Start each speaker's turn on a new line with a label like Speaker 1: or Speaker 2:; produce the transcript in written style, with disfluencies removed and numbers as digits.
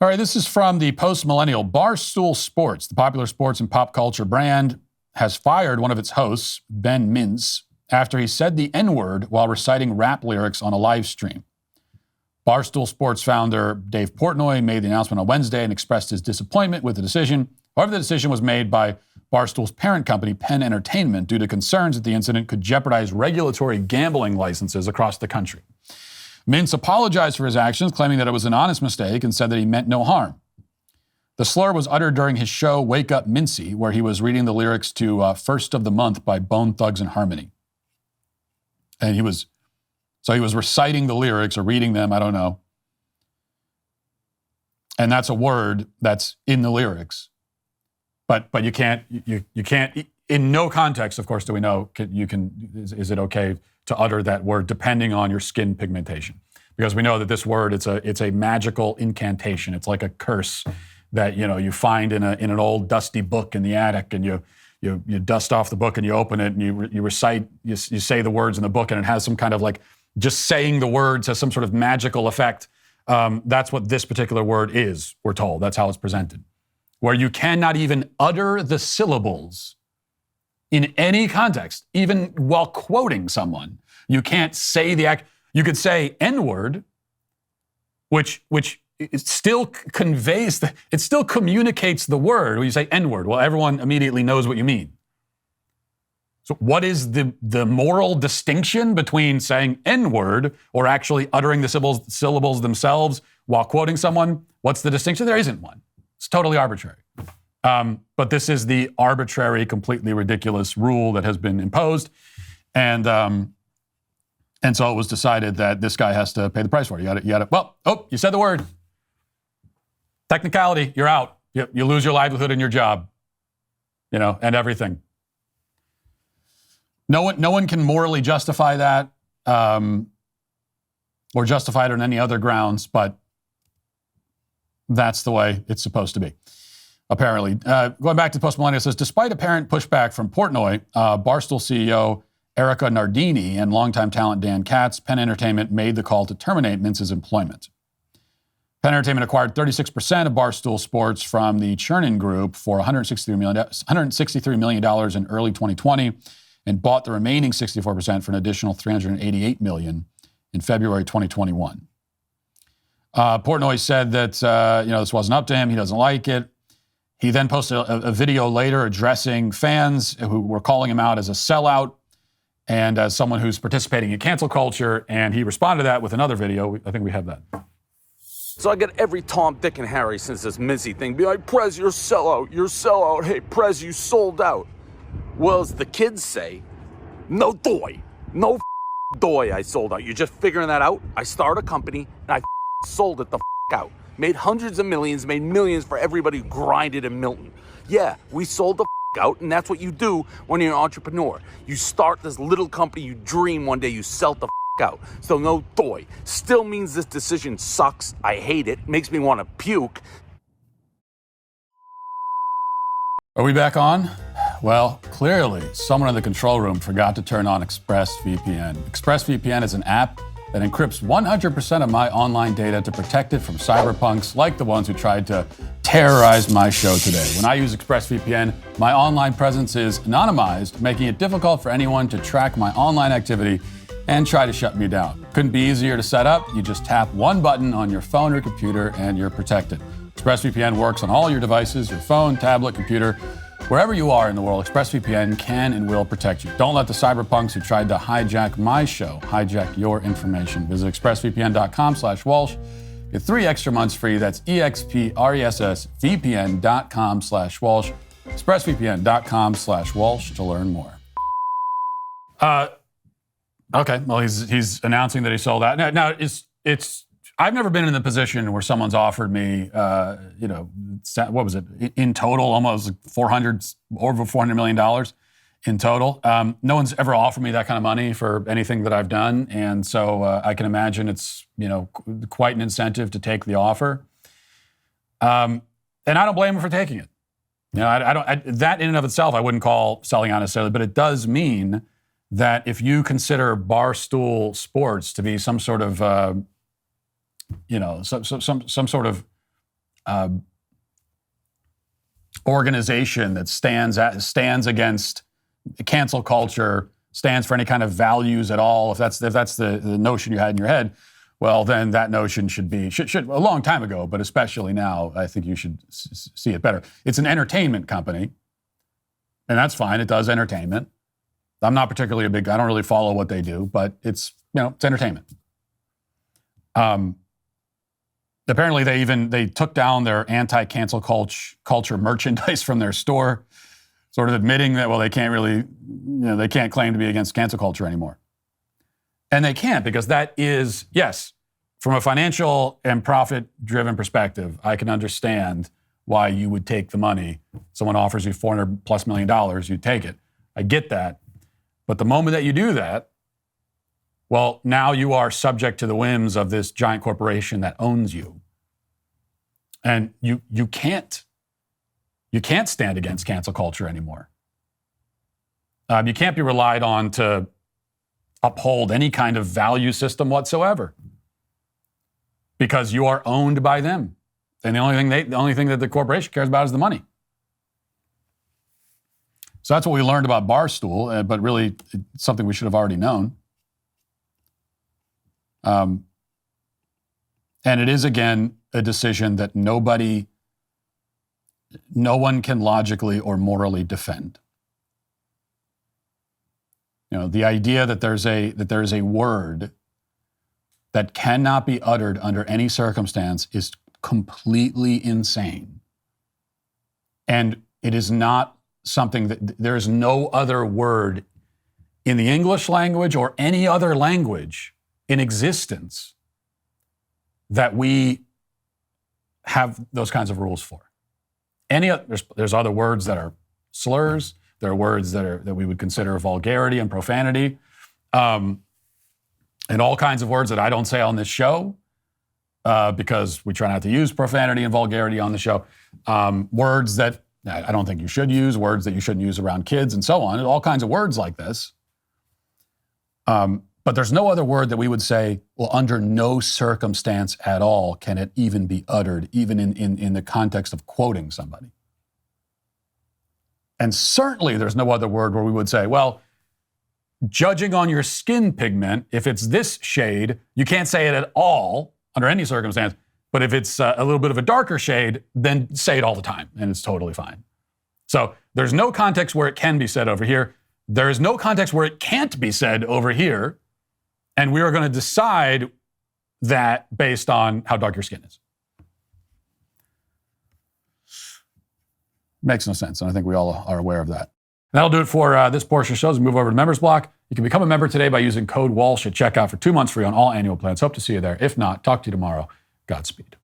Speaker 1: All right, this is from the post-millennial Barstool Sports. The popular sports and pop culture brand has fired one of its hosts, Ben Mintz, after he said the N-word while reciting rap lyrics on a live stream. Barstool Sports founder Dave Portnoy made the announcement on Wednesday and expressed his disappointment with the decision. However, the decision was made by Barstool's parent company, Penn Entertainment, due to concerns that the incident could jeopardize regulatory gambling licenses across the country. Mintz apologized for his actions, claiming that it was an honest mistake and said that he meant no harm. The slur was uttered during his show Wake Up Mincy, where he was reading the lyrics to First of the Month by Bone Thugs and Harmony. And he was reciting the lyrics or reading them, I don't know. And that's a word that's in the lyrics. But you can't, in no context, of course, do we know, is it okay to utter that word depending on your skin pigmentation? Because we know that this word, it's a magical incantation. It's like a curse that, you find in an old dusty book in the attic, and you dust off the book and you open it and you recite, you say the words in the book, and it has some kind of like, just saying the words has some sort of magical effect. That's what this particular word is, we're told. That's how it's presented. Where you cannot even utter the syllables in any context, even while quoting someone. You can't say you could say N-word, which it still conveys, it still communicates the word. When you say N-word, well, everyone immediately knows what you mean. So what is the moral distinction between saying N-word or actually uttering the syllables themselves while quoting someone? What's the distinction? There isn't one. It's totally arbitrary. But this is the arbitrary, completely ridiculous rule that has been imposed. And so it was decided that this guy has to pay the price for it. You said the word. Technicality, you're out. You lose your livelihood and your job, and everything. No one can morally justify that or justify it on any other grounds, but that's the way it's supposed to be, apparently. Going back to Post-Millennial, says, despite apparent pushback from Portnoy, Barstool CEO Erica Nardini and longtime talent Dan Katz, Penn Entertainment made the call to terminate Mintz's employment. Penn Entertainment acquired 36% of Barstool Sports from the Chernin Group for $163 million in early 2020 and bought the remaining 64% for an additional $388 million in February 2021. Portnoy said that this wasn't up to him. He doesn't like it. He then posted a video later addressing fans who were calling him out as a sellout and as someone who's participating in cancel culture. And he responded to that with another video. I think we have that.
Speaker 2: So I get every Tom, Dick, and Harry since this Mincy thing be like, Prez, you're a sellout. You're a sellout. Hey, Prez, you sold out. Well, as the kids say, no doy. No doy I sold out. You're just figuring that out? I started a company and I sold it the out. Made hundreds of millions, made millions for everybody who grinded in Milton. Yeah, we sold the out, and that's what you do when you're an entrepreneur. You start this little company, you dream one day you sell the out. So no doy. Still means this decision sucks. I hate it. Makes me want to puke.
Speaker 1: Are we back on? Well, clearly, someone in the control room forgot to turn on ExpressVPN. ExpressVPN is an app that encrypts 100% of my online data to protect it from cyberpunks like the ones who tried to terrorize my show today. When I use ExpressVPN, my online presence is anonymized, making it difficult for anyone to track my online activity and try to shut me down. Couldn't be easier to set up. You just tap one button on your phone or computer and you're protected. ExpressVPN works on all your devices, your phone, tablet, computer. Wherever you are in the world, ExpressVPN can and will protect you. Don't let the cyberpunks who tried to hijack my show hijack your information. Visit expressvpn.com/Walsh. Get 3 extra months free. That's expressvpn.com/Walsh. expressvpn.com/Walsh to learn more. Okay, well, he's announcing that he sold out. Now it's I've never been in the position where someone's offered me, what was it, in total, almost over $400 million in total. No one's ever offered me that kind of money for anything that I've done. And so I can imagine it's, quite an incentive to take the offer. And I don't blame him for taking it. That in and of itself, I wouldn't call selling out necessarily, but it does mean that if you consider Barstool Sports to be some sort of, some sort of organization that stands against cancel culture, stands for any kind of values at all, if that's the notion you had in your head, well, then that notion should a long time ago, but especially now, I think you should see it better. It's an entertainment company, and that's fine. It does entertainment. I'm not particularly I don't really follow what they do, but it's entertainment. Apparently, they took down their anti-cancel culture merchandise from their store, sort of admitting that, well, they can't claim to be against cancel culture anymore. And they can't, because that is, yes, from a financial and profit-driven perspective, I can understand why you would take the money. Someone offers you $400+ million, you take it. I get that. But the moment that you do that, well, now you are subject to the whims of this giant corporation that owns you. And you can't stand against cancel culture anymore. You can't be relied on to uphold any kind of value system whatsoever, because you are owned by them. And the only thing that the corporation cares about is the money. So that's what we learned about Barstool, but really it's something we should have already known. And it is, again, a decision that no one can logically or morally defend. The idea that there is a word that cannot be uttered under any circumstance is completely insane. And it is not something that there is no other word in the English language or any other language in existence that we have those kinds of rules for. There's other words that are slurs. There are words that we would consider vulgarity and profanity, and all kinds of words that I don't say on this show because we try not to use profanity and vulgarity on the show. Words that I don't think you should use, words that you shouldn't use around kids, and so on. All kinds of words like this. But there's no other word that we would say, well, under no circumstance at all can it even be uttered, even in the context of quoting somebody. And certainly there's no other word where we would say, well, judging on your skin pigment, if it's this shade, you can't say it at all under any circumstance. But if it's a little bit of a darker shade, then say it all the time, and it's totally fine. So there's no context where it can be said over here. There is no context where it can't be said over here. And we are going to decide that based on how dark your skin is. Makes no sense, and I think we all are aware of that. That'll do it for this portion of shows. Move over to Members Block. You can become a member today by using code Walsh at checkout for 2 months free on all annual plans. Hope to see you there. If not, talk to you tomorrow. Godspeed.